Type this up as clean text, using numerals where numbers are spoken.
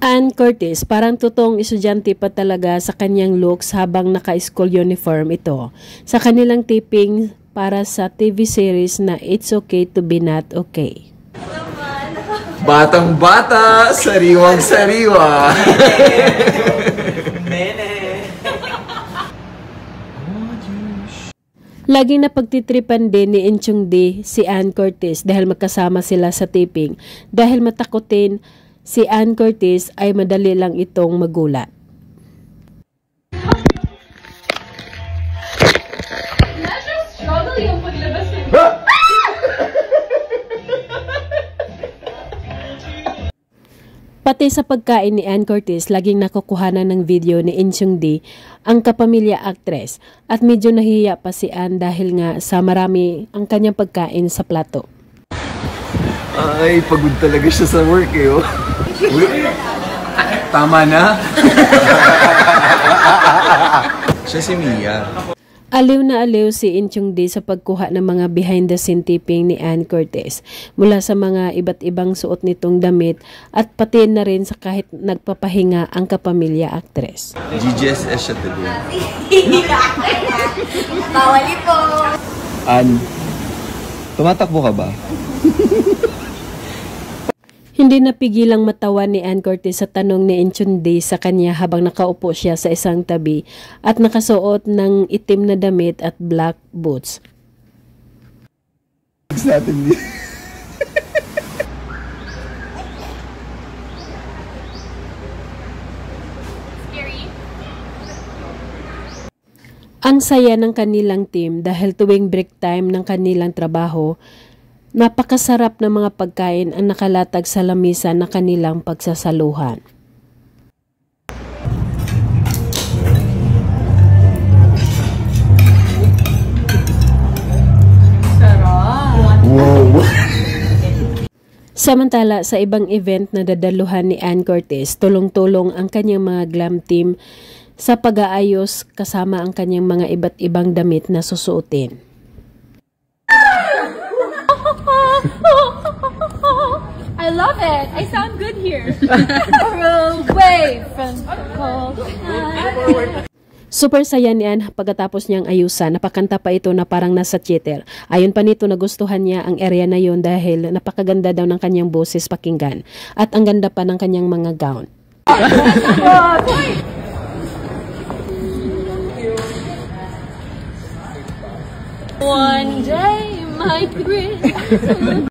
Ann Curtis, parang totoong estudyante pa talaga sa kanyang looks habang naka-school uniform ito. Sa kanilang taping para sa TV series na It's Okay to Be Not Okay. Batang-bata, sariwang-sariwa. Laging napagtitripan din ni Inchung D si Ann Curtis dahil magkasama sila sa taping. Dahil matakotin, si Ann Curtis ay madali lang itong magulat. Pati sa pagkain ni Ann Curtis, laging nakukuhanan ng video ni Inchung D ang kapamilya actress at medyo nahihiya pa si Ann dahil nga sa marami ang kanyang pagkain sa plato. Ay, pagod talaga siya sa work eh. Oh. Tama na. Siya si Mia. Aliw na aliw si Inchung D sa pagkuha ng mga behind the scene taping ni Ann Curtis mula sa mga iba't ibang suot nitong damit at pati na rin sa kahit nagpapahinga ang kapamilya actress. GGSS siya today. Bawali po. Ann, tumatakbo ka ba? Hindi napigilang matawa ni Ann Curtis sa tanong ni Inchung D sa kanya habang nakaupo siya sa isang tabi at nakasuot ng itim na damit at black boots. Ang saya ng kanilang team dahil tuwing break time ng kanilang trabaho, napakasarap na mga pagkain ang nakalatag sa lamisa na kanilang pagsasaluhan. Sarap! Wow! Samantala, sa ibang event na dadaluhan ni Ann Curtis, tulong-tulong ang kanyang mga glam team sa pag-aayos kasama ang kanyang mga iba't ibang damit na susuotin. I love it. I sound good here. Away from cold. Super saya ni Ann pagkatapos niyang ayusan. Napakanta pa ito na parang nasa theater. Ayon pa nito, nagustuhan niya ang area na yon dahil napakaganda daw ng kanyang boses pakinggan. At ang ganda pa ng kanyang mga gown. One day, my grin.